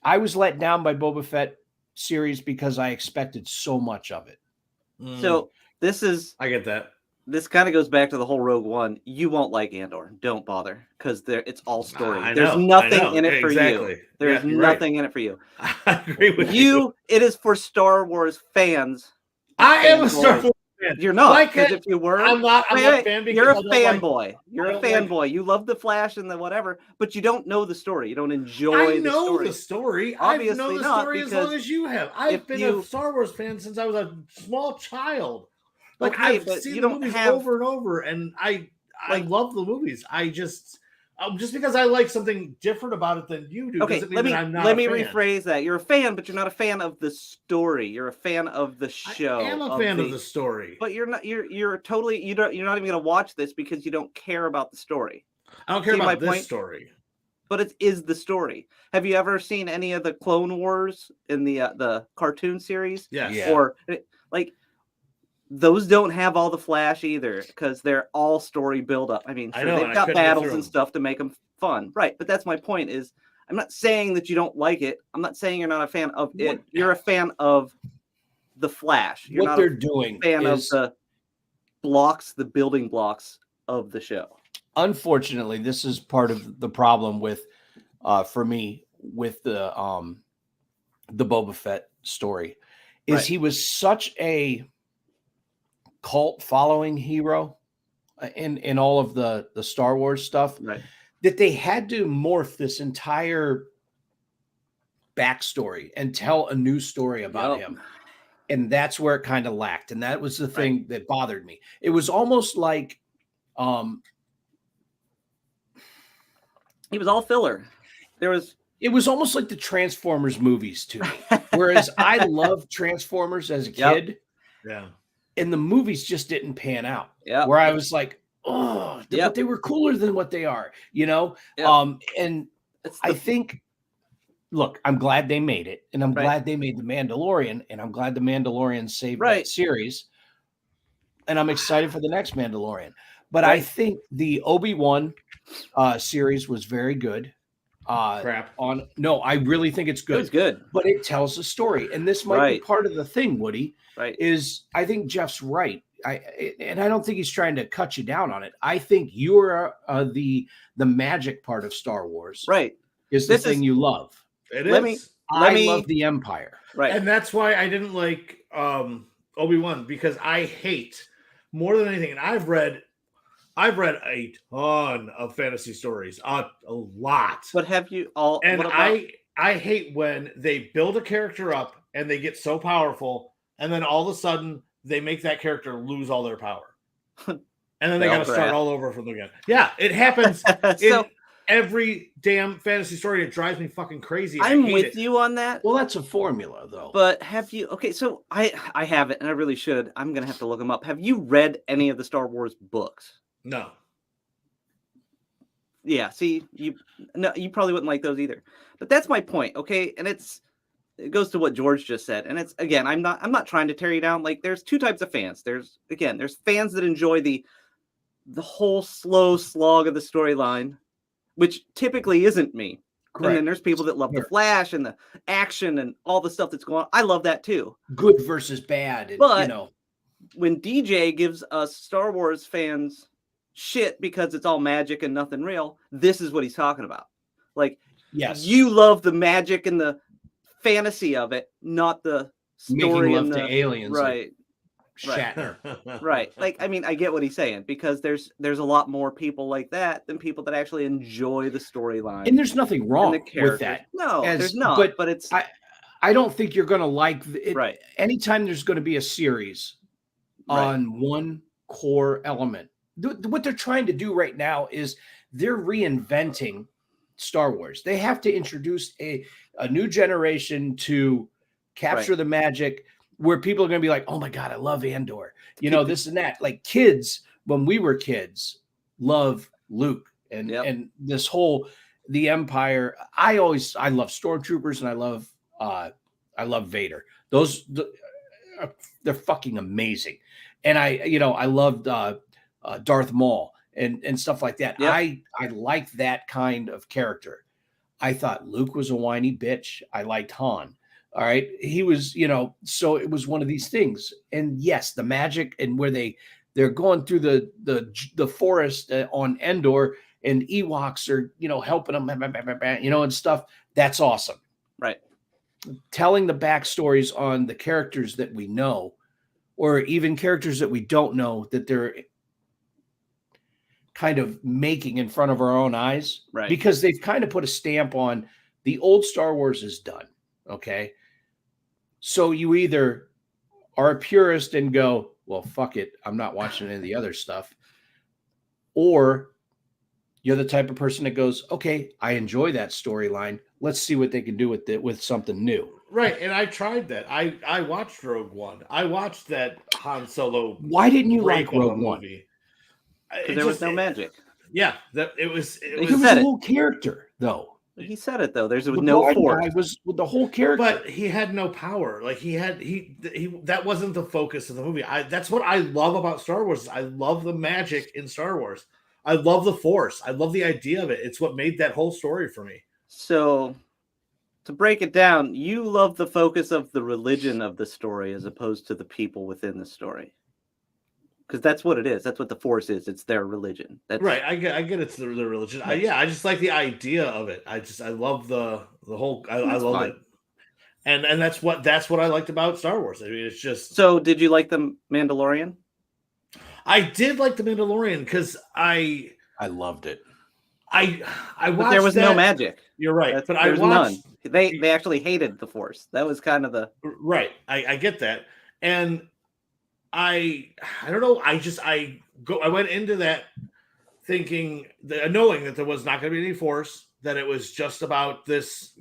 I was let down by Boba Fett series because I expected so much of it. So I get that. this kind of goes back to the whole Rogue One. You won't like Andor. Don't bother because it's all story. I There's know, nothing I know. in it for you. Exactly. There's Yeah, you're right. nothing in it for you. I agree with you. It is for Star Wars fans. I am a fanboy. Star Wars fan. You're not. Like Because it, if you were, I'm not a fan because you're a I don't like- fanboy. You're I a don't like- fanboy. You love the Flash and the whatever, but you don't know the story. You don't enjoy I know the story. the story. Obviously I've known the not, story as because long as you have. if I've been you- a Star Wars fan since I was a small child. Like Okay, I've but seen you the don't movies have- over and over, and I Like- love the movies. I just because I like something different about it than you do. Okay, doesn't mean let me that I'm not let a me fan. rephrase that. You're a fan, but you're not a fan of the story. You're a fan of the show. I am a fan of the story. But you're not. You're totally. You're not even going to watch this because you don't care about the story. I don't care see my about this point? story. But it is the story. Have you ever seen any of the Clone Wars in the cartoon series? Yes. Yeah. Or like those don't have all the flash either because they're all story build up. I mean, I sure, know, they've and I got couldn't get battles through and them. stuff to make them fun, right? But that's my point. Is I'm not saying that you don't like it. I'm not saying you're not a fan of it. What- You're a fan of the Flash. You're What not they're a doing fan of is, the blocks, the building blocks of the show. unfortunately, this is part of the problem with, for me, with the Boba Fett story, is Right. he was such a cult following hero in all of the Star Wars stuff Right. that they had to morph this entire backstory and tell a new story about Yup. him. And that's where it kind of lacked. And that was the thing that bothered me. It was almost like He was all filler. There was it was almost like the Transformers movies to me. Whereas I loved Transformers as a Yep. kid, Yeah. and the movies just didn't pan out. Yeah. Where I was like, oh, Yep. but they were cooler than what they are, you know? Yep. And It's I think, look, I'm glad they made it, and I'm Right. glad they made The Mandalorian, and I'm glad The Mandalorian saved Right. that series, and I'm excited for the next Mandalorian. But I Right. think the Obi-Wan series was very good. Crap. No, I really think it's it was good, good. but it tells a story, and this might be Right. part of the thing, Woody. Right. Is I think Jeff's right. And I don't think he's trying to cut you down on it. I think you're the magic part of Star Wars. Right. Is the This thing is- you love. It Let is. Let I me- love the Empire. Right. And that's why I didn't like Obi-Wan, because I hate more than anything. And I've read a ton of fantasy stories, a lot. But have you all? And what about- I hate when they build a character up and they get so powerful, and then all of a sudden they make that character lose all their power. And then they got to start Belgrade. all over from again. Yeah, it happens in so every damn fantasy story. It drives me fucking crazy. I I'm hate with it. you on that. Well, that's a formula, though. But have you? Okay, so I haven't, and I really should. I'm gonna have to look them up. Have you read any of the Star Wars books? No. Yeah. See, you probably wouldn't like those either. But that's my point. Okay, and it goes to what George just said. And it's, again, I'm not trying to tear you down. Like, there's two types of fans. There's fans that enjoy the whole slow slog of the storyline, which typically isn't me. And then there's people that love the Sure. flash and the action and all the stuff that's going on. I love that too. Good versus bad. And, But- you know, When DJ gives us Star Wars fans shit because it's all magic and nothing real, this is what he's talking about. Like, yes, you love the magic and the fantasy of it, not the making story love and to the aliens, like right, Shatner. right. Like, I mean, I get what he's saying, because there's a lot more people like that than people that actually enjoy the storyline And there's nothing and wrong the with characters. that. No, As- there's not. but But it's I don't think you're going to like it. right. Anytime there's going to be a series Right. on one core element, what they're trying to do right now is they're reinventing Star Wars. They have to introduce a new generation to capture the magic, where people are going to be like, oh my God, I love Andor. You know, this and that. Like, kids, when we were kids, love Luke and Yep. and this whole the Empire. I love Stormtroopers, and I love Vader. They're fucking amazing. And I loved Darth Maul and stuff like that. Yep. I like that kind of character. I thought Luke was a whiny bitch. I liked Han. All right. He was, so it was one of these things. And yes, the magic, and where they're going through the forest on Endor, and Ewoks are, helping them, and stuff. That's awesome. Right. Telling the backstories on the characters that we know, or even characters that we don't know, that they're kind of making in front of our own eyes, Right. because they've kind of put a stamp on the old Star Wars is done. Okay. So you either are a purist and go, well, fuck it, I'm not watching any of the other stuff. Or you're the type of person that goes, okay, I enjoy that storyline. Let's see what they can do with it, with something new. Right, and I tried that. I watched Rogue One. I watched that Han Solo. Why didn't you break like of a Rogue One? movie. Because there was no magic. Yeah, that it was. He It It was was, said a it. whole character, though. He said it though. There was The no blind force. guy was with the whole character. but he had no power. Like he that wasn't the focus of the movie. That's what I love about Star Wars. I love the magic in Star Wars. I love the Force. I love the idea of it. It's what made that whole story for me. So, to break it down, you love the focus of the religion of the story as opposed to the people within the story. Because that's what it is. That's what the Force is. It's their religion. That's Right, I get it's the religion. I just like the idea of it. I love the whole. I That's love fine. it, and that's what I liked about Star Wars. I mean, it's just So, did you like the Mandalorian? I did like the Mandalorian because I loved it. watched. But there was no that- magic. You're right, That's- but I there's watched. none. They actually hated the Force. That was kind of the Right, I get that, and I don't know. I went into that thinking knowing that there was not going to be any Force. that it was just about this,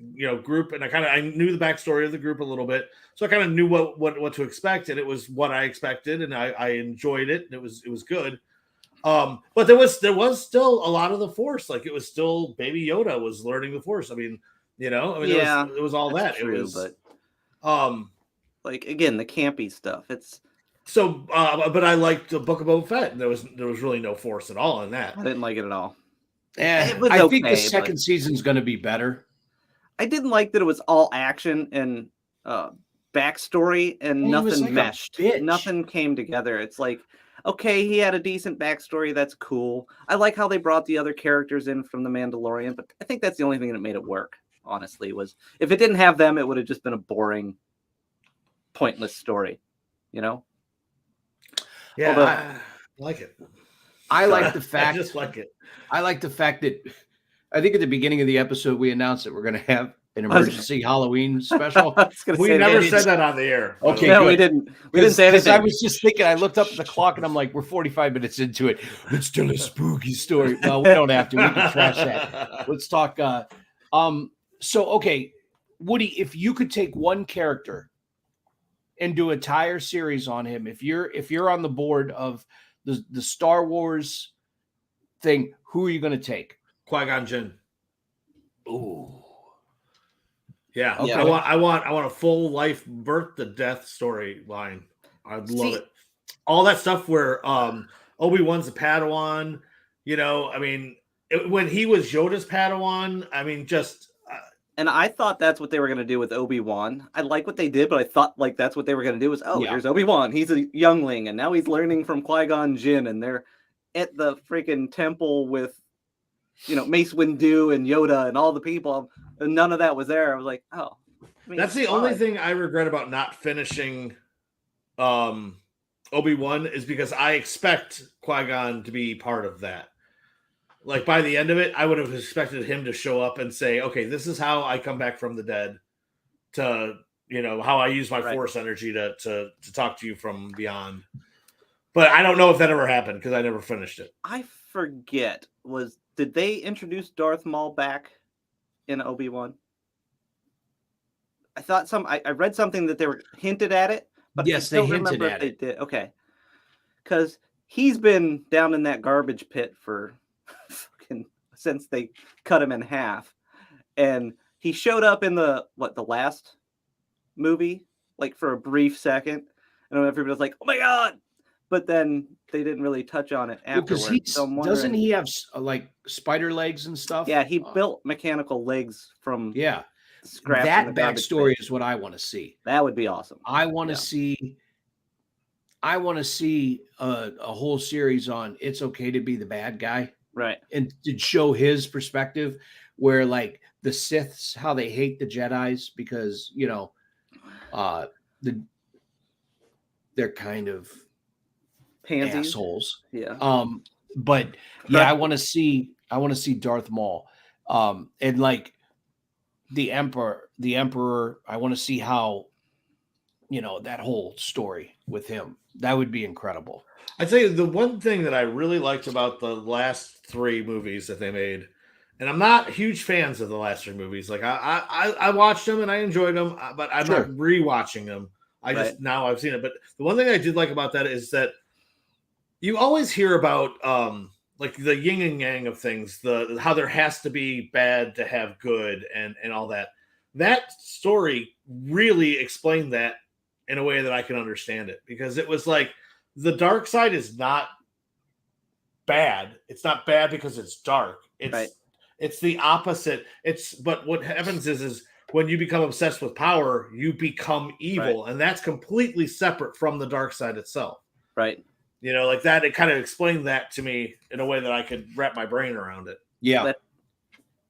group, and I knew the backstory of the group a little bit, so I kind of knew what to expect, and it was what I expected, and I enjoyed it, and it was good. But there was still a lot of the Force, like it was still Baby Yoda was learning the Force. I mean, Yeah, it was all that. true, It was, but like again, the campy stuff. It's so, but I liked the Book of Boba Fett, and there was really no Force at all in that. I didn't like it at all. It was I think okay, the second season's going to be better. I didn't like that it was all action and backstory and He was nothing like a meshed. bitch. Nothing came together. It's like, okay, he had a decent backstory. That's cool. I like how they brought the other characters in from The Mandalorian, but I think that's the only thing that made it work, honestly, was if it didn't have them, it would have just been a boring, pointless story, Yeah, Although- I like it. I like the fact. I just like it. I like the fact that I think at the beginning of the episode we announced that we're going to have an emergency Halloween special. I was gonna We say, never maybe said it's- that on the air. Okay, No, good. we didn't. We didn't say Because anything. I was just thinking, I looked up at the clock and I'm like, we're 45 minutes into it. It's still a spooky story. Well, we don't have to. We can trash that. Let's talk. So, okay, Woody, if you could take one character and do an entire series on him, if you're on the board of the Star Wars thing, who are you going to take? Qui-Gon Jinn. Ooh. Yeah, Okay. I want a full life birth to death storyline. I'd love See- it. All that stuff where Obi-Wan's a Padawan. I mean, when he was Yoda's Padawan, I mean, just And I thought that's what they were going to do with Obi-Wan. I like what they did, but I thought like that's what they were going to do was, Yeah. here's Obi-Wan. He's a youngling, and now he's learning from Qui-Gon Jinn, and they're at the freaking temple with, Mace Windu and Yoda and all the people, and none of that was there. I was like, oh. I mean, that's the it's only fine. thing I regret about not finishing Obi-Wan is because I expect Qui-Gon to be part of that. Like by the end of it, I would have expected him to show up and say, okay, this is how I come back from the dead to, how I use my Right. Force energy to talk to you from beyond. But I don't know if that ever happened because I never finished it. I forget, did they introduce Darth Maul back in Obi-Wan? I thought I read something that they were hinted at it, but Yes, I they don't hinted remember at if they did. Okay, because he's been down in that garbage pit for since they cut him in half, and he showed up in the last movie, like for a brief second, and everybody was like, "Oh my god!" But then they didn't really touch on it Because afterwards. So I'm doesn't wondering- he have like spider legs and stuff? Yeah, he built mechanical legs from Yeah. scraps. in That the garbage backstory pit. is what I want to see. That would be awesome. I want to Yeah. see a whole series on it's okay to be the bad guy Right. and to show his perspective where like the Siths, how they hate the Jedis because, they're kind of Pansies. assholes. Yeah. But yeah, I want to see Darth Maul. And like the Emperor, I want to see how, that whole story with him. That would be incredible. I'd say the one thing that I really liked about the last three movies that they made, and I'm not huge fans of the last three movies. Like I watched them and I enjoyed them, but I'm Sure. not rewatching them. Just now I've seen it. But the one thing I did like about that is that you always hear about like the yin and yang of things, how there has to be bad to have good and all that. That story really explained that in a way that I can understand it, because it was like the dark side is not bad. It's not bad because it's dark. It's the opposite. But what happens is when you become obsessed with power, you become evil, and that's completely separate from the dark side itself. Right. Like that, it kind of explained that to me in a way that I could wrap my brain around it. Yeah.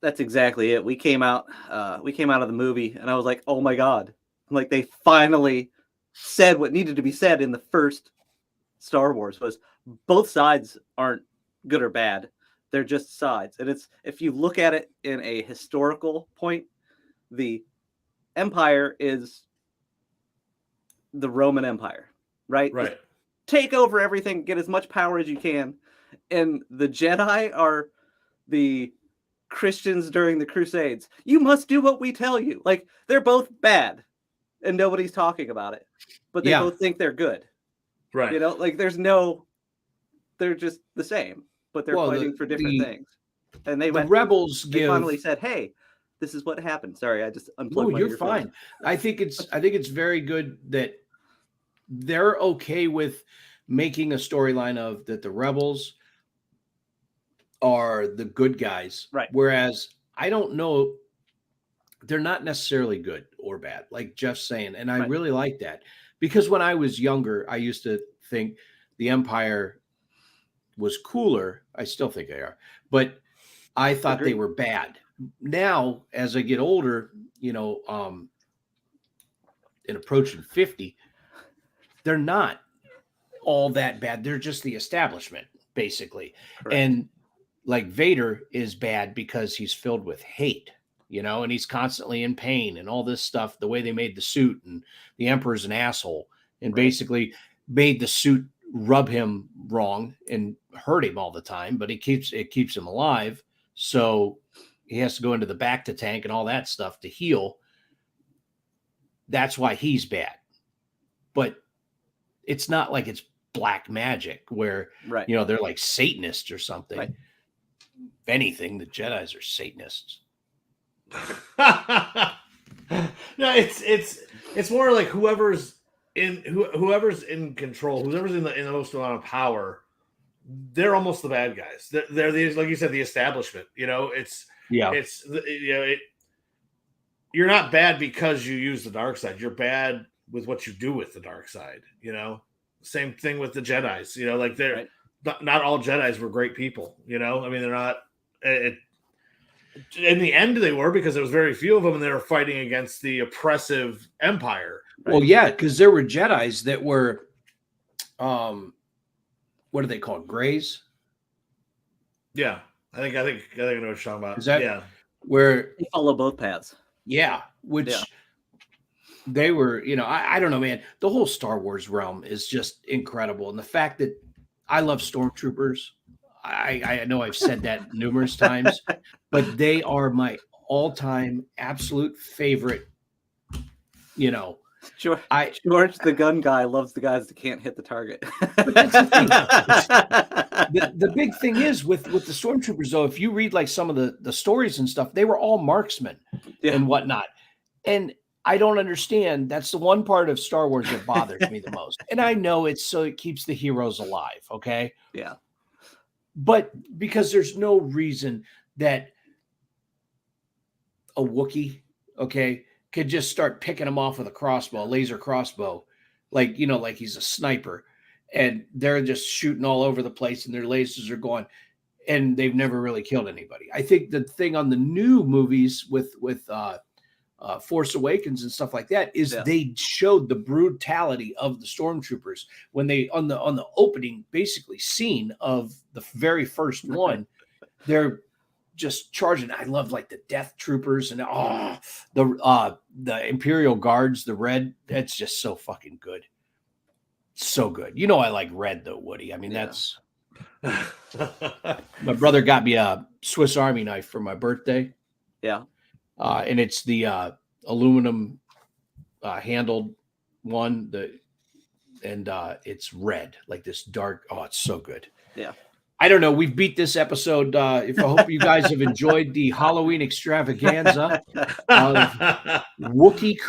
That's exactly it. We came out of the movie and I was like, oh my God. Like they finally said what needed to be said in the first Star Wars was both sides aren't good or bad. They're just sides. And it's, if you look at it in a historical point, the Empire is the Roman Empire, right? Right. Take over everything, get as much power as you can. And the Jedi are the Christians during the Crusades. You must do what we tell you. Like, they're both bad and nobody's talking about it, but they Yeah. both think they're good. Right. You know, like they're just the same, but they're Well, fighting for different things. And they the rebels they give. finally said, "Hey, this is what happened." Sorry, I just unplugged. No, my you're earphones. fine. I think it's very good that they're okay with making a storyline of that the rebels are the good guys, Right. Whereas I don't know, they're not necessarily good or bad, like Jeff's saying, and I Right. really like that because when I was younger, I used to think the Empire was cooler. I still think they are, but I thought they Agreed. were bad. Now, as I get older, you know, and approaching 50, they're not all that bad. They're just the establishment, basically. Correct. And like Vader is bad because he's filled with hate, you know, and he's constantly in pain and all this stuff. The way they made the suit, and the Emperor's an asshole, and Right. basically made the suit rub him wrong and hurt him all the time. But it keeps him alive, so he has to go into the Bacta tank and all that stuff to heal. That's why he's bad. But it's not like it's black magic where, Right. you know, they're like Satanists or something. Right. If anything, the Jedis are Satanists. No, it's more like whoever's in control, whoever's in the most amount of power, they're almost the bad guys. They're the, like you said, the establishment. You know, you're not bad because you use the dark side. You're bad with what you do with the dark side. You know, same thing with the Jedis. You know, like they're not all Jedis were great people. You know, I mean, they're not. In the end, they were, because there was very few of them, and they were fighting against the oppressive Empire. Right. Well, yeah, because there were Jedis that were, what are they called? Greys? Yeah, I think I know what you're talking about. Is that yeah? Where They follow both paths. yeah, which Yeah. they were, you know, I don't know, man. The whole Star Wars realm is just incredible, and the fact that I love stormtroopers. I know I've said that numerous times, but they are my all-time absolute favorite. You know, George, I George, the gun guy, loves the guys that can't hit the target. But that's the thing. the big thing is with the stormtroopers, though, if you read like some of the stories and stuff, they were all marksmen and whatnot. And I don't understand. That's the one part of Star Wars that bothers me the most. And I know it's so it keeps the heroes alive. Okay. Yeah. But because there's no reason that a Wookiee, okay, could just start picking them off with a crossbow, a laser crossbow, like, you know, like he's a sniper, and they're just shooting all over the place and their lasers are going, and they've never really killed anybody. I think the thing on the new movies with Force Awakens and stuff like that is they showed the brutality of the stormtroopers when they on the opening basically scene of the very first one. They're just charging. I love like the Death Troopers and the Imperial Guards, the red. That's just so fucking good, so good. You know I like red though, Woody. I mean that's. My brother got me a Swiss Army knife for my birthday. Yeah. And it's the aluminum handled one. It's red, like this dark. Oh, it's so good. Yeah. I don't know. We've beat this episode. If I hope you guys have enjoyed the Halloween extravaganza of Wookiee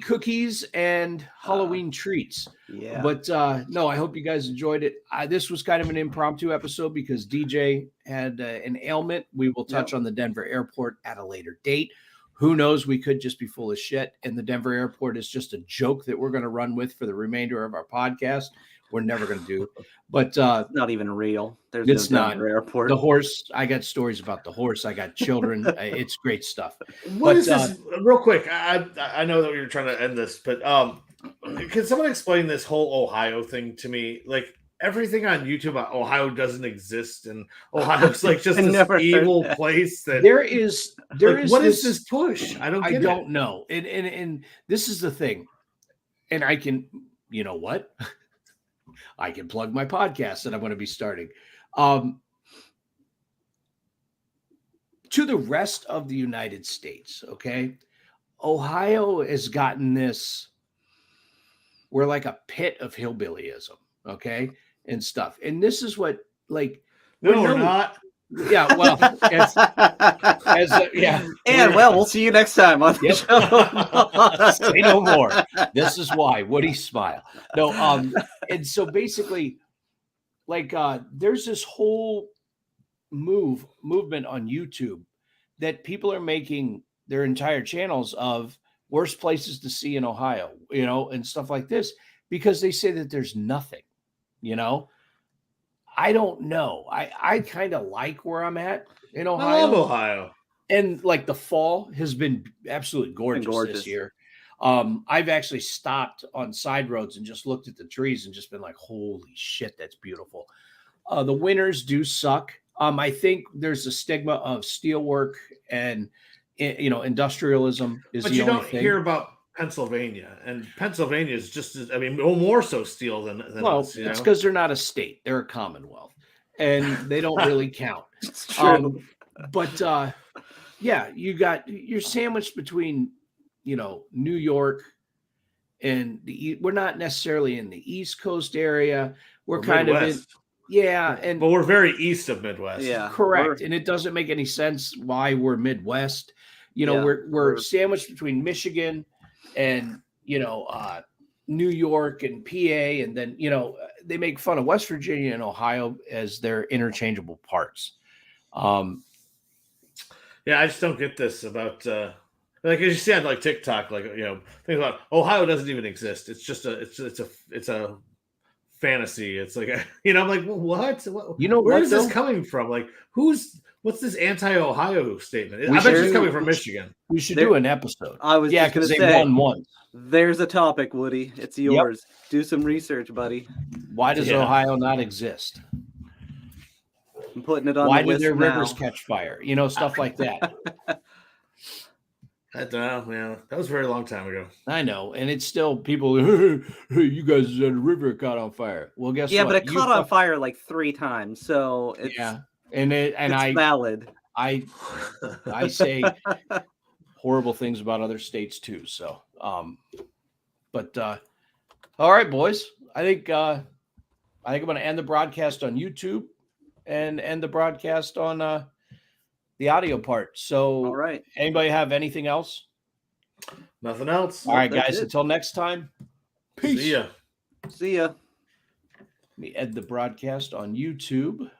cookies, and Halloween treats. Yeah. But no, I hope you guys enjoyed it. This was kind of an impromptu episode because DJ had an ailment. We will touch on the Denver airport at a later date. Who knows? We could just be full of shit, and the Denver airport is just a joke that we're going to run with for the remainder of our podcast. We're never going to do, but it's not even real. There's it's no not Denver airport. The horse. I got stories about the horse. I got children. It's great stuff. What is this? Real quick, I know that we were trying to end this, but can someone explain this whole Ohio thing to me? Like everything on YouTube about Ohio doesn't exist, and Ohio's like just this evil place. That there is. What is this push? I don't know. And this is the thing, and I can. You know what? I can plug my podcast that I'm going to be starting. to the rest of the United States, okay, Ohio has gotten this. We're like a pit of hillbillyism, okay, and stuff. And this is what, like, No, we're not. Yeah, well, yeah. And well, we'll see you next time on the Yep. show. Say no more. This is why. Woody smile. No, and so basically, like, there's this whole movement on YouTube that people are making their entire channels of worst places to see in Ohio, you know, and stuff like this, because they say that there's nothing, you know. I don't know. I kind of like where I'm at in I Ohio. love Ohio. And like the fall has been absolutely gorgeous this year. I've actually stopped on side roads and just looked at the trees and just been like, holy shit, that's beautiful. The winters do suck. I think there's a stigma of steelwork and, you know, industrialism is But the you only don't thing. hear about Pennsylvania, and Pennsylvania is just as, I mean, more so steel than Well, us, you it's know? because they're not a state; they're a commonwealth, and they don't really count. It's true. But yeah, you're sandwiched between, you know, New York and we're not necessarily in the East Coast area. We're kind Midwest. of yeah, and But we're very east of Midwest. Yeah, correct. And it doesn't make any sense why we're Midwest. You know, Yeah, we're sandwiched between Michigan and, you know, New York and PA, and then, you know, they make fun of West Virginia and Ohio as their interchangeable parts. Yeah, I just don't get this about like, as you see on like TikTok, like, you know, things about Ohio doesn't even exist. It's just it's a fantasy. It's like you know, I'm like, well, what? You know, where what, is this though? coming from? Like, what's this anti-Ohio statement? We I bet should- it's coming from Michigan. We should There- do an episode. I was Yeah, just gonna because they say, won once. there's a topic, Woody. It's yours. Do some research, buddy. Why does Yeah. Ohio not exist? I'm putting it on Why the do list their now. rivers catch fire? You know, stuff like that. I don't know. Yeah, that was a very long time ago. I know, and it's still people. Hey, you guys, the river caught on fire. Well, guess Yeah, what? but it You caught on fuck- fire like 3 times, so it's Yeah, and it's I valid. say horrible things about other states too. So, but all right, boys. I think I'm going to end the broadcast on YouTube and end the broadcast on the audio part. So, All right. anybody have anything else? Nothing else. All right, that's guys. it. Until next time. Peace. See ya. See ya. Let me end the broadcast on YouTube.